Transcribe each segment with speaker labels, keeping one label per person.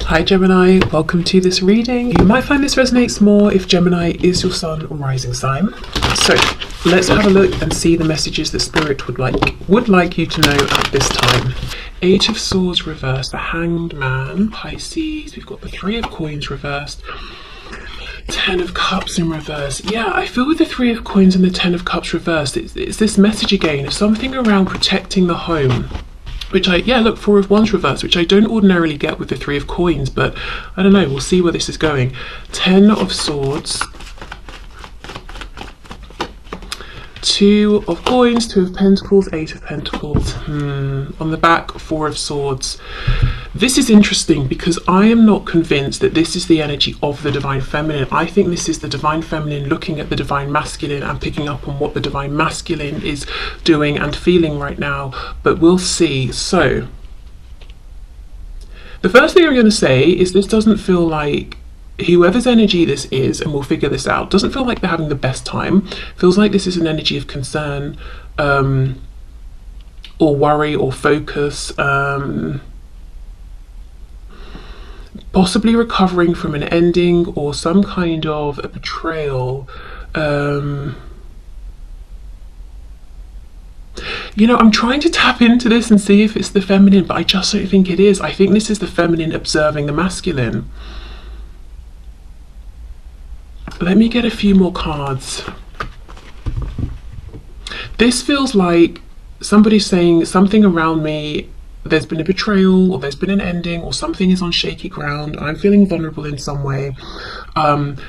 Speaker 1: Hi Gemini, welcome to this reading. You might find this resonates more if Gemini is your sun or rising sign. So let's have a look and see the messages that Spirit would like you to know at this time. Eight of Swords reversed, the Hanged Man, Pisces, we've got the Three of Coins reversed, Ten of Cups in reverse. Yeah, I feel with the Three of Coins and the Ten of Cups reversed, it's this message again of something around protecting the home. Which look, Four of Wands reversed, which I don't ordinarily get with the Three of Coins, but I don't know, we'll see where this is going. Ten of Swords, Two of Coins, Two of Pentacles, Eight of Pentacles, on the back, Four of Swords. This is interesting because I am not convinced that this is the energy of the Divine Feminine. I think this is the Divine Feminine looking at the Divine Masculine and picking up on what the Divine Masculine is doing and feeling right now, but we'll see. So, the first thing I'm going to say is this doesn't feel like whoever's energy this is, and we'll figure this out, doesn't feel like they're having the best time. Feels like this is an energy of concern, or worry, or focus, possibly recovering from an ending or some kind of a betrayal. I'm trying to tap into this and see if it's the feminine, but I just don't think it is. I think this is the feminine observing the masculine. Let me get a few more cards. This feels like somebody's saying something around me, there's been a betrayal or there's been an ending or something is on shaky ground. I'm feeling vulnerable in some way.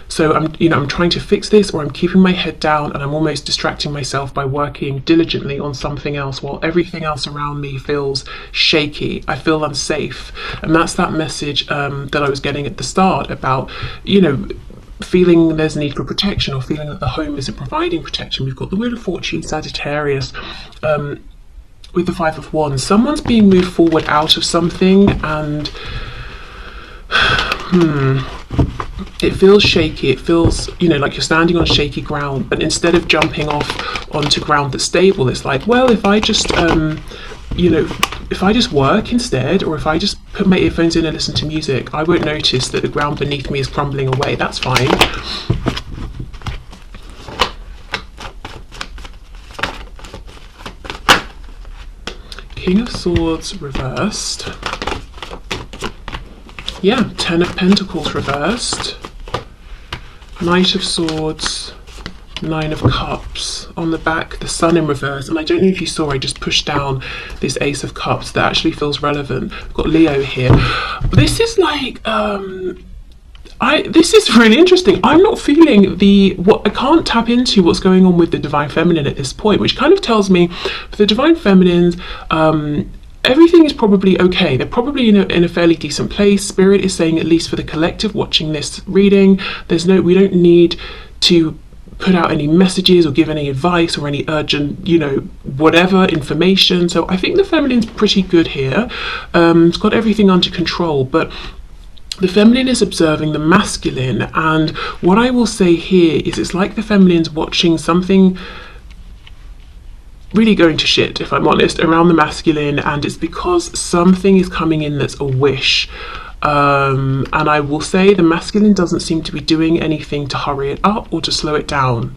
Speaker 1: So I'm trying to fix this, or I'm keeping my head down and I'm almost distracting myself by working diligently on something else while everything else around me feels shaky. I feel unsafe. And that's that message that I was getting at the start about, feeling there's need for protection or feeling that the home isn't providing protection. We've got the Wheel of Fortune, Sagittarius, with the Five of Wands. Someone's being moved forward out of something and it feels shaky. It feels, like you're standing on shaky ground, but instead of jumping off onto ground that's stable, it's like, well, if I just if I just work instead, or if I just put my earphones in and listen to music, I won't notice that the ground beneath me is crumbling away. That's fine. King of Swords reversed. Yeah, Ten of Pentacles reversed. Knight of Swords, Nine of Cups. On the back, the Sun in reverse. And I don't know if you saw, I just pushed down this Ace of Cups that actually feels relevant. I've got Leo here. This is like, this is really interesting. I'm not feeling I can't tap into what's going on with the Divine Feminine at this point, which kind of tells me for the Divine Feminines, everything is probably okay. They're probably in a fairly decent place. Spirit is saying, at least for the collective watching this reading, we don't need to put out any messages or give any advice or any urgent, whatever information. So I think the feminine's pretty good here. It's got everything under control, but the feminine is observing the masculine. And what I will say here is it's like the feminine's watching something really going to shit, if I'm honest, around the masculine, and it's because something is coming in that's a wish. And I will say the masculine doesn't seem to be doing anything to hurry it up or to slow it down.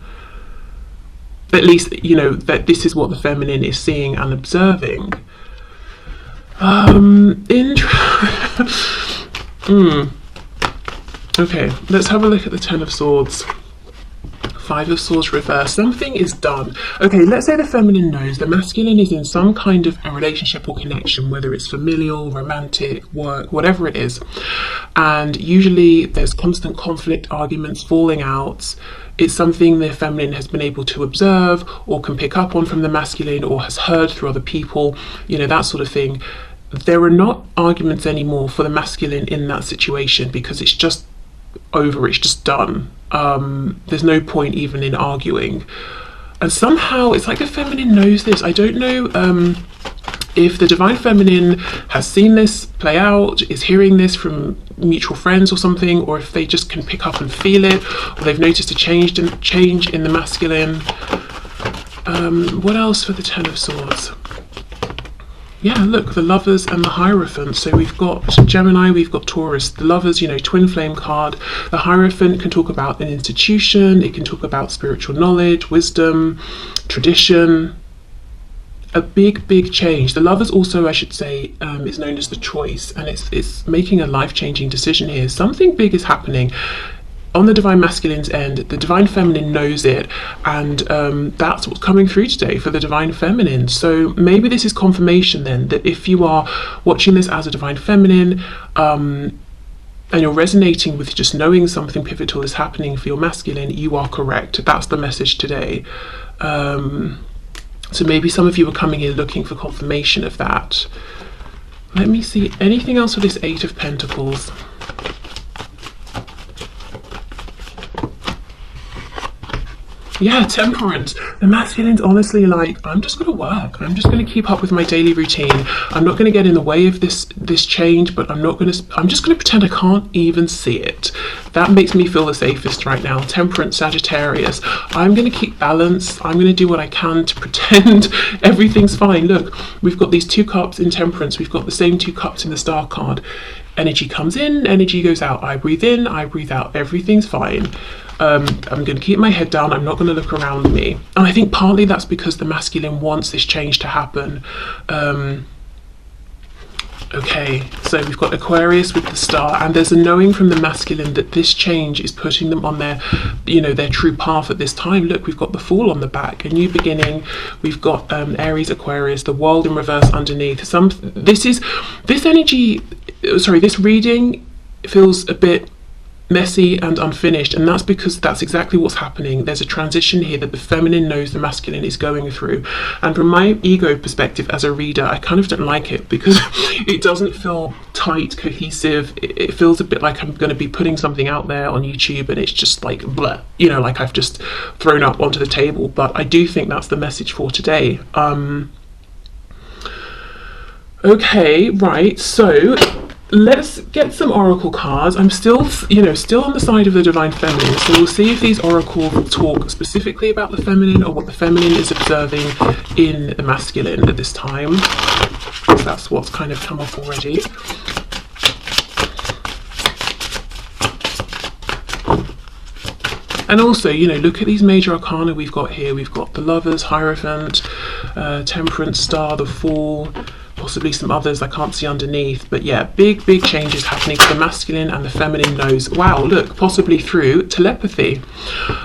Speaker 1: At least, that this is what the feminine is seeing and observing. Okay, let's have a look at the Ten of Swords. Five of Swords reversed. Something is done. Okay, let's say the feminine knows the masculine is in some kind of a relationship or connection, whether it's familial, romantic, work, whatever it is. And usually there's constant conflict, arguments, falling out. It's something the feminine has been able to observe or can pick up on from the masculine or has heard through other people, that sort of thing. There are not arguments anymore for the masculine in that situation because it's just over, it's just done. There's no point even in arguing. And somehow it's like the feminine knows this. I don't know if the Divine Feminine has seen this play out, is hearing this from mutual friends or something, or if they just can pick up and feel it, or they've noticed a change in the masculine. What else for the Ten of Swords? Yeah, look, the Lovers and the Hierophant. So we've got Gemini, we've got Taurus. The Lovers, you know, twin flame card. The Hierophant can talk about an institution, it can talk about spiritual knowledge, wisdom, tradition. A big change. The Lovers also, I should say, is known as the choice, and it's making a life-changing decision here. Something big is happening. On the Divine Masculine's end, the Divine Feminine knows it, and that's what's coming through today for the Divine Feminine. So maybe this is confirmation then that if you are watching this as a Divine Feminine, and you're resonating with just knowing something pivotal is happening for your masculine, you are correct. That's the message today. So maybe some of you are coming here looking for confirmation of that. Let me see, anything else with this Eight of Pentacles? Yeah, Temperance. The masculine's honestly like, I'm just going to work. I'm just going to keep up with my daily routine. I'm not going to get in the way of this change, but I'm just going to pretend I can't even see it. That makes me feel the safest right now. Temperance, Sagittarius. I'm going to keep balance. I'm going to do what I can to pretend everything's fine. Look, we've got these 2 cups in Temperance. We've got the same 2 cups in the Star card. Energy comes in, energy goes out. I breathe in, I breathe out. Everything's fine. I'm going to keep my head down. I'm not going to look around me. And I think partly that's because the masculine wants this change to happen. Okay, so we've got Aquarius with the Star, and there's a knowing from the masculine that this change is putting them on their, you know, their true path at this time. Look, we've got the Fool on the back, a new beginning. We've got Aries, Aquarius, the World in reverse underneath. This reading feels a bit messy and unfinished, and that's because that's exactly what's happening. There's a transition here that the feminine knows the masculine is going through, and from my ego perspective as a reader, I kind of don't like it because it doesn't feel tight, cohesive. It feels a bit like I'm going to be putting something out there on YouTube and it's just like blah, you know, like I've just thrown up onto the table. But I do think that's the message for today. Okay, right, so let's get some oracle cards. I'm still on the side of the Divine Feminine, so we'll see if these oracles talk specifically about the feminine or what the feminine is observing in the masculine at this time. That's what's kind of come up already. And also, you know, look at these major arcana we've got here. We've got the Lovers, Hierophant, Temperance, Star, the Fool, possibly some others I can't see underneath. But yeah, big changes happening for the masculine, and the feminine knows, wow, look, possibly through telepathy.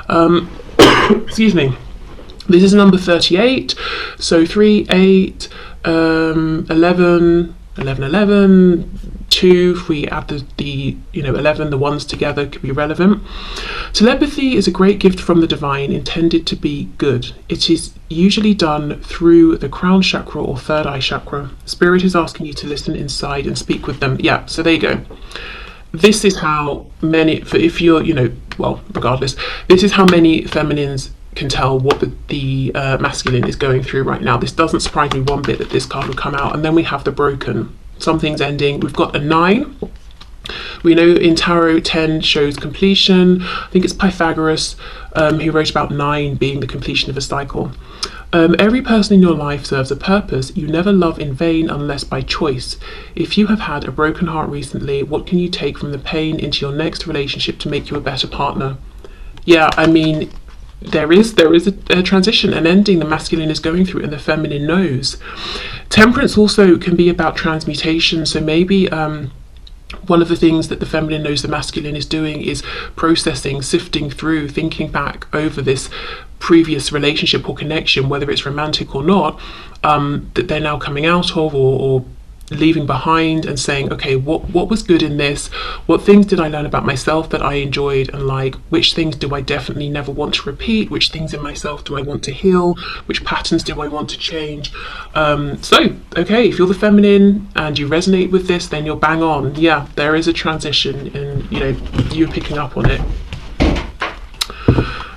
Speaker 1: Excuse me. This is number 38. So 3, 8, 11, 2, if we add the 11, the ones together could be relevant. Telepathy is a great gift from the divine, intended to be good. It is usually done through the crown chakra or third eye chakra. Spirit is asking you to listen inside and speak with them. Yeah, so there you go. This is how many, if you're, regardless, this is how many feminines can tell what the masculine is going through right now. This doesn't surprise me one bit that this card would come out. And then we have the Broken. Something's ending. We've got a 9. We know in tarot 10 shows completion. I think it's Pythagoras who wrote about 9 being the completion of a cycle. Every person in your life serves a purpose. You never love in vain unless by choice. If you have had a broken heart recently, what can you take from the pain into your next relationship to make you a better partner? Yeah, I mean, there is a transition, an ending the masculine is going through and the feminine knows. Temperance also can be about transmutation, so maybe one of the things that the feminine knows the masculine is doing is processing, sifting through, thinking back over this previous relationship or connection, whether it's romantic or not, that they're now coming out of or leaving behind, and saying, okay, what was good in this? What things did I learn about myself that I enjoyed and like? Which things do I definitely never want to repeat? Which things in myself do I want to heal? Which patterns do I want to change? So, okay, if you're the feminine and you resonate with this, then you're bang on. Yeah, there is a transition, and you're picking up on it.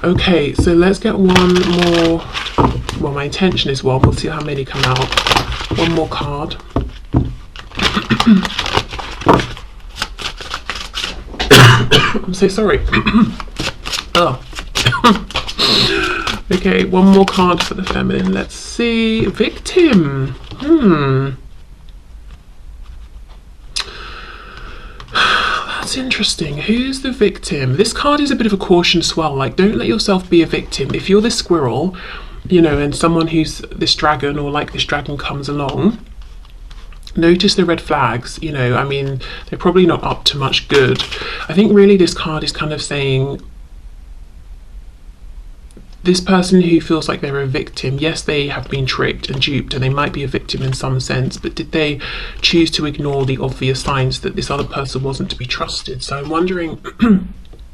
Speaker 1: Okay, so let's get one more. Well, my intention is one. We'll see how many come out. One more card. I'm so sorry. Oh. Okay, one more card for the feminine. Let's see. Victim. that's interesting. Who's the victim? This card is a bit of a caution as well. Like, don't let yourself be a victim. If you're this squirrel, you know, and someone who's this dragon, or like this dragon comes along, notice the red flags. You know, I mean, they're probably not up to much good. I think really this card is kind of saying, this person who feels like they're a victim, yes, they have been tricked and duped, and they might be a victim in some sense, but did they choose to ignore the obvious signs that this other person wasn't to be trusted? So I'm wondering,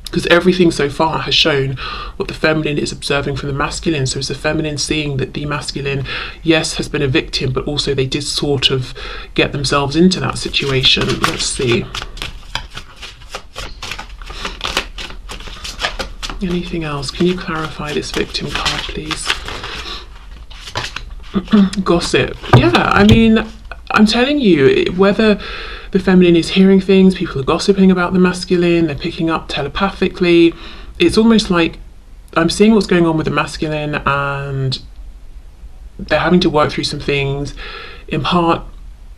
Speaker 1: because everything so far has shown what the feminine is observing from the masculine. So is the feminine seeing that the masculine, yes, has been a victim, but also they did sort of get themselves into that situation? Let's see. Anything else? Can you clarify this victim card, please? Gossip. Yeah, I mean, I'm telling you, whether the feminine is hearing things, people are gossiping about the masculine, they're picking up telepathically. It's almost like I'm seeing what's going on with the masculine, and they're having to work through some things. In part,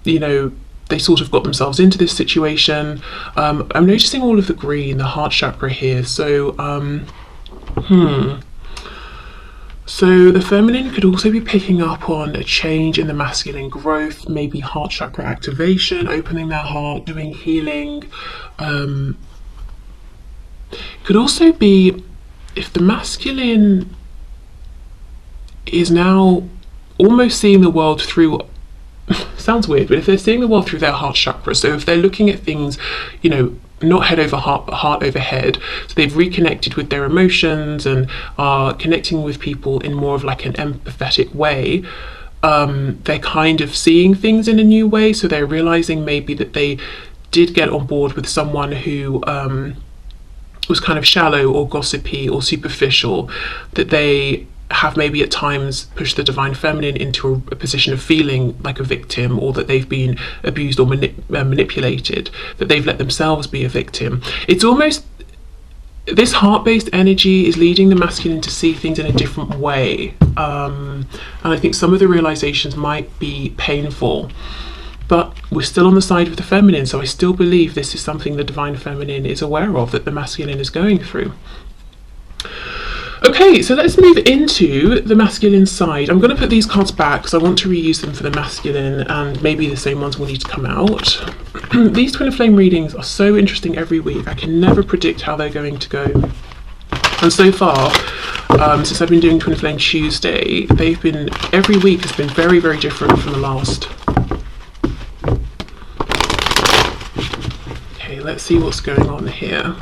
Speaker 1: you know, they sort of got themselves into this situation. I'm noticing all of the green, the heart chakra here. So, So the feminine could also be picking up on a change in the masculine growth, maybe heart chakra activation, opening their heart, doing healing. Could also be if the masculine is now almost seeing the world through, sounds weird, but if they're seeing the world through their heart chakra, so if they're looking at things, you know, not head over heart, but heart over head, so they've reconnected with their emotions and are connecting with people in more of like an empathetic way, they're kind of seeing things in a new way. So they're realizing maybe that they did get on board with someone who was kind of shallow or gossipy or superficial, that they have maybe at times pushed the divine feminine into a position of feeling like a victim, or that they've been abused or manipulated, that they've let themselves be a victim. It's almost, this heart-based energy is leading the masculine to see things in a different way, and I think some of the realizations might be painful, but we're still on the side of the feminine, so I still believe this is something the divine feminine is aware of, that the masculine is going through. Okay, so let's move into the masculine side. I'm going to put these cards back because I want to reuse them for the masculine, and maybe the same ones will need to come out. These twin flame readings are so interesting every week. I can never predict how they're going to go. And so far, since I've been doing Twin Flame Tuesday, they've been, every week has been very, very different from the last. Okay, let's see what's going on here.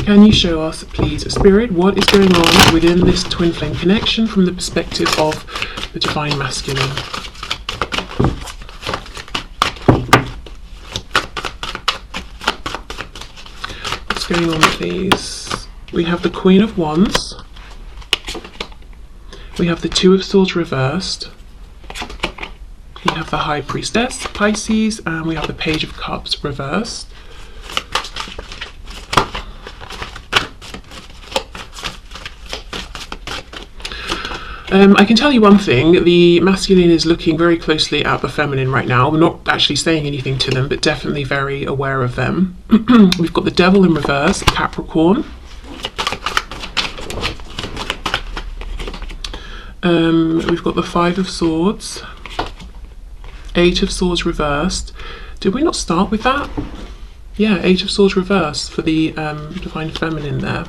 Speaker 1: Can you show us, please, Spirit, what is going on within this twin flame connection from the perspective of the divine masculine? What's going on, please? We have the Queen of Wands. We have the Two of Swords reversed. We have the High Priestess, Pisces, and we have the Page of Cups reversed. I can tell you one thing, the masculine is looking very closely at the feminine right now. We're not actually saying anything to them, but definitely very aware of them. We've got the Devil in reverse, Capricorn. We've got the Five of Swords, Eight of Swords reversed. Did we not start with that? Yeah, Eight of Swords reversed for the divine feminine there.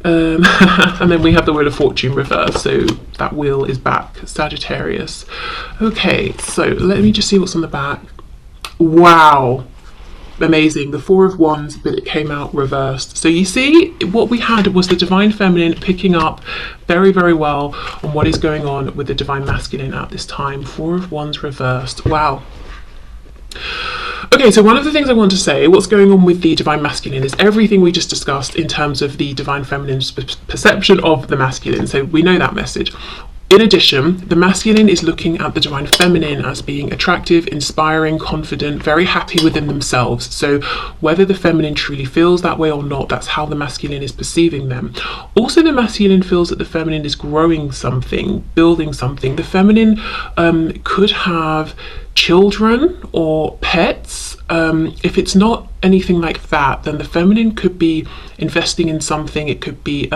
Speaker 1: And then we have the Wheel of Fortune reversed, so that wheel is back, Sagittarius. Okay, so let me just see what's on the back. Wow, amazing. The Four of Wands, but it came out reversed. So you see, what we had was the divine feminine picking up very, very well on what is going on with the divine masculine at this time. Four of Wands reversed. Wow. Okay, so one of the things I want to say, what's going on with the divine masculine, is everything we just discussed in terms of the divine feminine's perception of the masculine. So we know that message. In addition, the masculine is looking at the divine feminine as being attractive, inspiring, confident, very happy within themselves. So whether the feminine truly feels that way or not, that's how the masculine is perceiving them. Also, the masculine feels that the feminine is growing something, building something. The feminine could have children or pets If it's not anything like that, then the feminine could be investing in something. It could be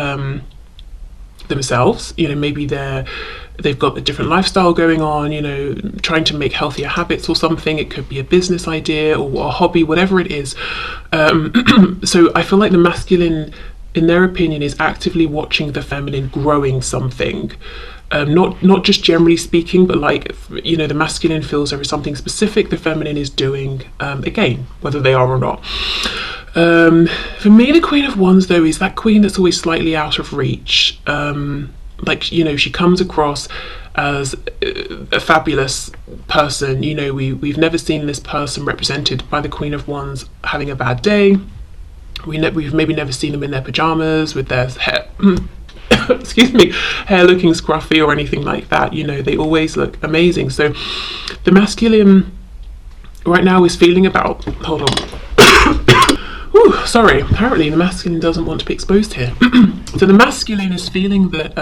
Speaker 1: themselves, maybe they've got a different lifestyle going on, trying to make healthier habits or something. It could be a business idea or a hobby, whatever it is. So I feel like the masculine, in their opinion, is actively watching the feminine growing something. Not just generally speaking, but like, the masculine feels there is something specific the feminine is doing, again, whether they are or not. For me, the Queen of Wands, though, is that queen that's always slightly out of reach. She comes across as a fabulous person. We've never seen this person represented by the Queen of Wands having a bad day. We've maybe never seen them in their pajamas with their hair excuse me, hair looking scruffy or anything like that. They always look amazing. So the masculine right now is feeling about, hold on, Ooh, sorry, apparently the masculine doesn't want to be exposed here. So the masculine is feeling that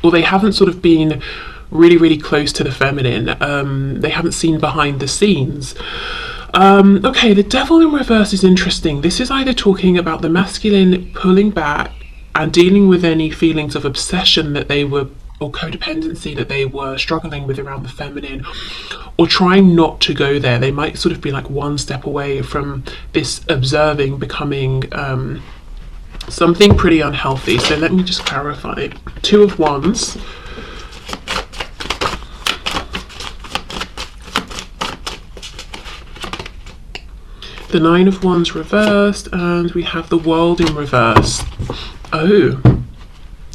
Speaker 1: or they haven't sort of been really close to the feminine. They haven't seen behind the scenes. Okay, the Devil in reverse is interesting. This is either talking about the masculine pulling back and dealing with any feelings of obsession that they were, or codependency that they were struggling with around the feminine, or trying not to go there. They might sort of be like one step away from this observing becoming something pretty unhealthy. So let me just clarify. Two of Wands. The Nine of Wands reversed, and we have the World in reverse. Oh,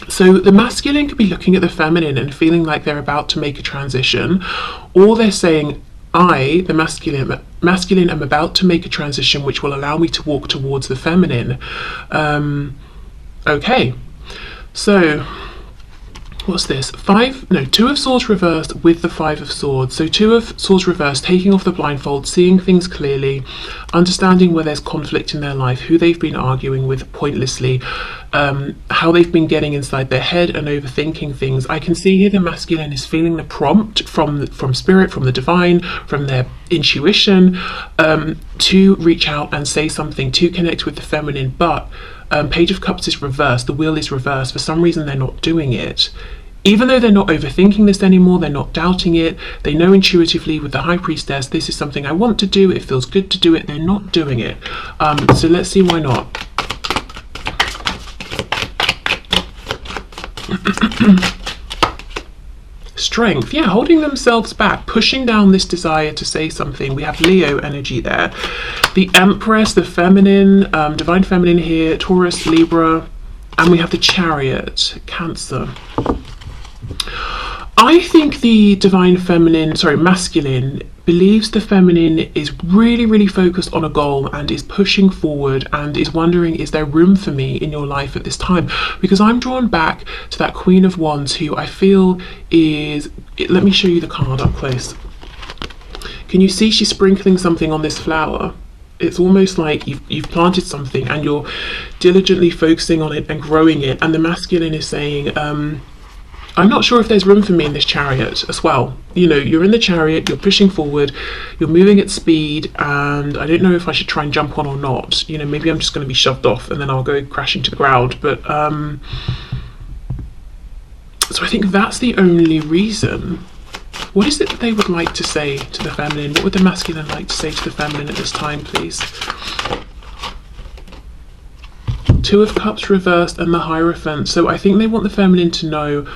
Speaker 1: so the masculine could be looking at the feminine and feeling like they're about to make a transition, or they're saying, I, the masculine, am about to make a transition which will allow me to walk towards the feminine. Okay, so what's this? Two of Swords reversed with the Five of Swords. So Two of Swords reversed, taking off the blindfold, seeing things clearly, understanding where there's conflict in their life, who they've been arguing with pointlessly, how they've been getting inside their head and overthinking things. I can see here the masculine is feeling the prompt from spirit, from the divine, from their intuition, to reach out and say something, to connect with the feminine, but Page of Cups is reversed, the wheel is reversed. For some reason they're not doing it. Even though they're not overthinking this anymore, they're not doubting it, they know intuitively with the High Priestess, this is something I want to do, it feels good to do it, they're not doing it. So let's see why not. Strength, yeah, holding themselves back, pushing down this desire to say something. We have Leo energy there. The Empress, the feminine, divine feminine here, Taurus, Libra, and we have the Chariot, Cancer. I think the masculine believes the feminine is really focused on a goal and is pushing forward and is wondering, is there room for me in your life at this time? Because I'm drawn back to that Queen of Wands, who I feel is, let me show you the card up close. Can you see she's sprinkling something on this flower? It's almost like you've planted something and you're diligently focusing on it and growing it, and the masculine is saying, I'm not sure if there's room for me in this chariot as well. You're in the chariot, you're pushing forward, you're moving at speed, and I don't know if I should try and jump on or not. Maybe I'm just going to be shoved off and then I'll go crashing to the ground. But so I think that's the only reason. What is it that they would like to say to the feminine? What would the masculine like to say to the feminine at this time, please? Two of Cups reversed and the Hierophant. So I think they want the feminine to know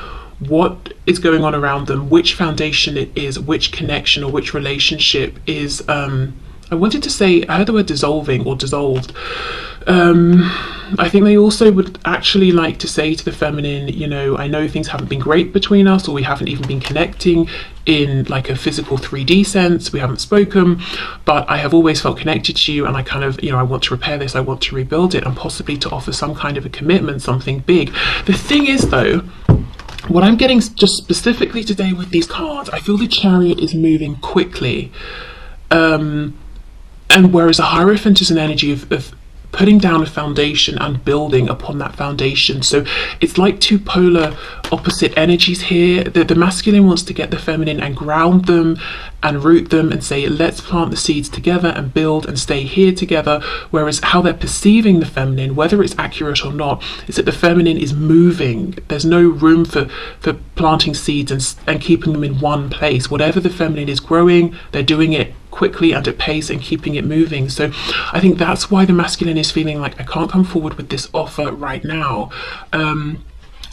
Speaker 1: what is going on around them, which foundation it is, which connection or which relationship is, I wanted to say, I heard the word dissolving or dissolved. I think they also would actually like to say to the feminine, I know things haven't been great between us, or we haven't even been connecting in like a physical 3D sense, we haven't spoken, but I have always felt connected to you, and I kind of, I want to repair this, I want to rebuild it, and possibly to offer some kind of a commitment, something big. The thing is though, what I'm getting just specifically today with these cards, I feel the Chariot is moving quickly, and whereas a Hierophant is an energy of putting down a foundation and building upon that foundation. So it's like two polar opposite energies here. The masculine wants to get the feminine and ground them and root them and say, let's plant the seeds together and build and stay here together. Whereas how they're perceiving the feminine, whether it's accurate or not, is that the feminine is moving. There's no room for planting seeds and keeping them in one place. Whatever the feminine is growing, they're doing it quickly and at pace and keeping it moving. So I think that's why the masculine is feeling like, I can't come forward with this offer right now.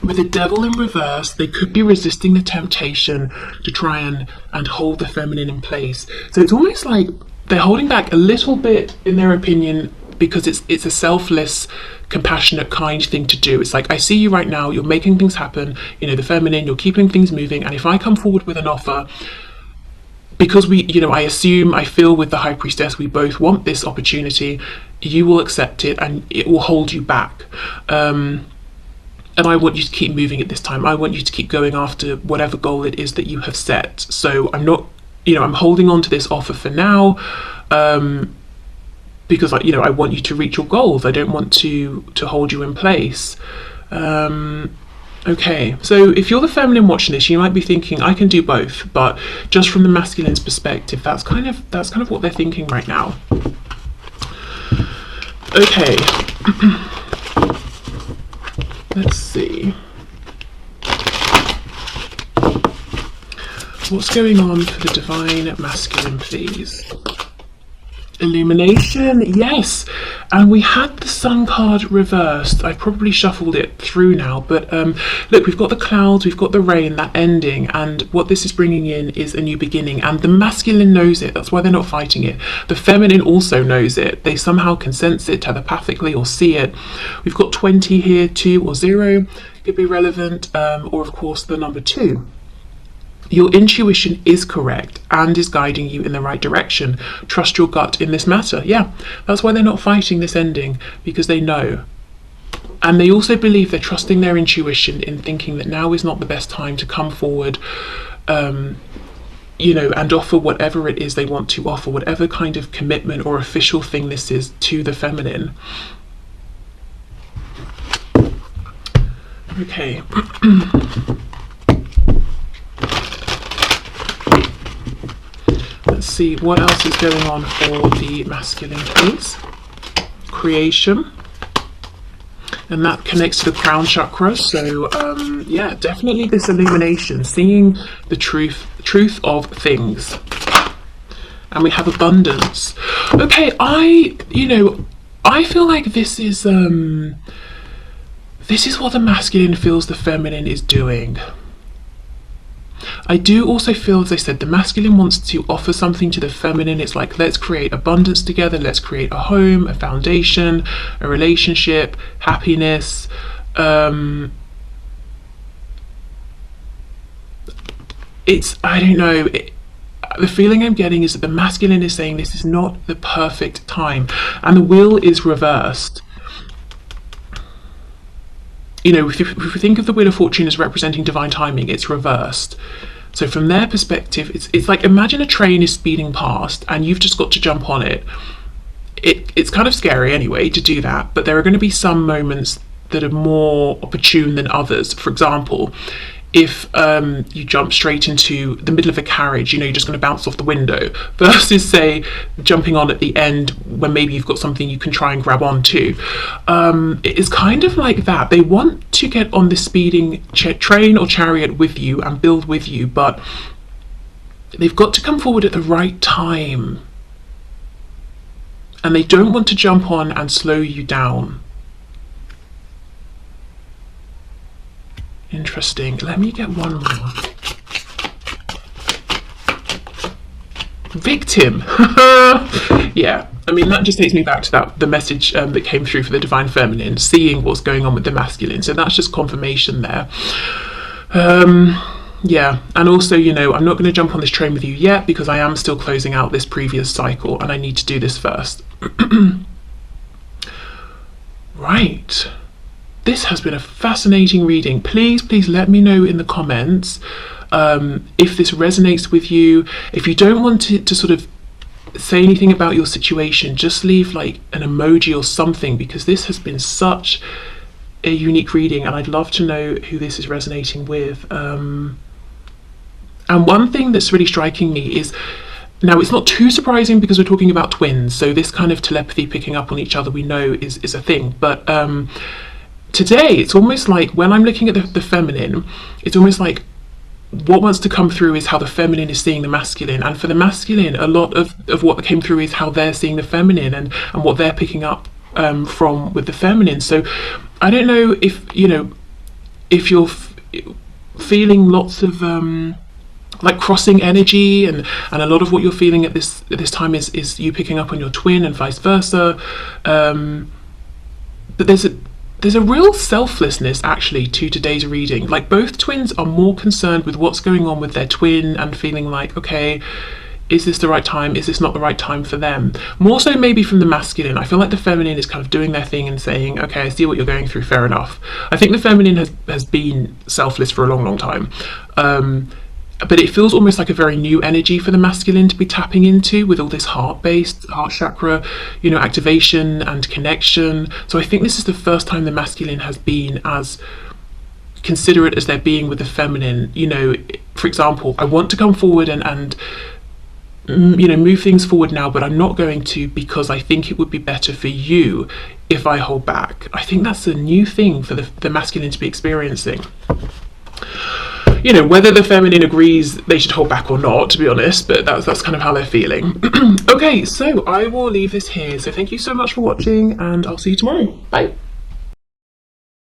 Speaker 1: With the devil in reverse, they could be resisting the temptation to try and hold the feminine in place. So it's almost like they're holding back a little bit, in their opinion, because it's a selfless, compassionate, kind thing to do. It's like, I see you right now, you're making things happen, you know, the feminine, you're keeping things moving, and if I come forward with an offer, because we, you know, I feel with the High Priestess, we both want this opportunity, you will accept it and it will hold you back. And I want you to keep moving at this time. I want you to keep going after whatever goal it is that you have set. So I'm not, you know, I'm holding on to this offer for now, because I want you to reach your goals. I don't want to hold you in place. Okay, so if you're the feminine watching this, you might be thinking, I can do both, but just from the masculine's perspective, that's kind of what they're thinking right now. Okay. Let's see. What's going on for the divine masculine, please? Illumination, yes. And we had the Sun card reversed. I probably shuffled it through now, but look, we've got the clouds, we've got the rain, that ending, and what this is bringing in is a new beginning, and the masculine knows it. That's why they're not fighting it. The feminine also knows it. They somehow can sense it telepathically or see it. We've got 20 here, 2 or 0 could be relevant, or of course the number 2. Your intuition is correct and is guiding you in the right direction. Trust your gut in this matter. Yeah, that's why they're not fighting this ending, because they know. And they also believe they're trusting their intuition in thinking that now is not the best time to come forward, you know, and offer whatever it is they want to offer, whatever kind of commitment or official thing this is to the feminine. Okay. Let's see what else is going on for the masculine, please. Creation. And that connects to the crown chakra. So yeah, definitely this illumination, seeing the truth of things. And we have abundance. Okay, I feel like this is what the masculine feels the feminine is doing. I do also feel, as I said, the masculine wants to offer something to the feminine. It's like, let's create abundance together, let's create a home, a foundation, a relationship, happiness. I don't know, the feeling I'm getting is that the masculine is saying this is not the perfect time, and the wheel is reversed. You know, if we think of the Wheel of Fortune as representing divine timing, it's reversed. So from their perspective, it's like, imagine a train is speeding past and you've just got to jump on it. It's kind of scary anyway to do that, but there are going to be some moments that are more opportune than others. For example, if you jump straight into the middle of a carriage, you know, you're just going to bounce off the window, versus, say, jumping on at the end when maybe you've got something you can try and grab onto. It's kind of like that. They want to get on this speeding train or chariot with you and build with you, but they've got to come forward at the right time. And they don't want to jump on and slow you down. Interesting. Let me get one more. Victim. Yeah, I mean, that just takes me back to the message that came through for the divine feminine, seeing what's going on with the masculine. So that's just confirmation there. Yeah, and also, you know, I'm not going to jump on this train with you yet because I am still closing out this previous cycle and I need to do this first. Right. This has been a fascinating reading. Please let me know in the comments if this resonates with you. If you don't want it to sort of say anything about your situation, just leave like an emoji or something, because this has been such a unique reading and I'd love to know who this is resonating with. And one thing that's really striking me is, now it's not too surprising because we're talking about twins, so this kind of telepathy, picking up on each other, we know is a thing, but today it's almost like when I'm looking at the feminine, it's almost like what wants to come through is how the feminine is seeing the masculine, and for the masculine, a lot of what came through is how they're seeing the feminine and what they're picking up from with the feminine. So I don't know if, you know, if you're feeling lots of like crossing energy, and a lot of what you're feeling at this time is you picking up on your twin and vice versa, but there's a real selflessness actually to today's reading. Like both twins are more concerned with what's going on with their twin and feeling like, okay, is this the right time? Is this not the right time for them? More so maybe from the masculine. I feel like the feminine is kind of doing their thing and saying, okay, I see what you're going through, fair enough. I think the feminine has been selfless for a long time. But it feels almost like a very new energy for the masculine to be tapping into, with all this heart chakra, you know, activation and connection. So I think this is the first time the masculine has been as considerate as they're being with the feminine. You know, for example, I want to come forward and you know, move things forward now, but I'm not going to, because I think it would be better for you if I hold back. I think that's a new thing for the masculine to be experiencing. You know, whether the feminine agrees they should hold back or not, to be honest, but that's kind of how they're feeling. Okay, so I will leave this here. So thank you so much for watching, and I'll see you tomorrow. Bye.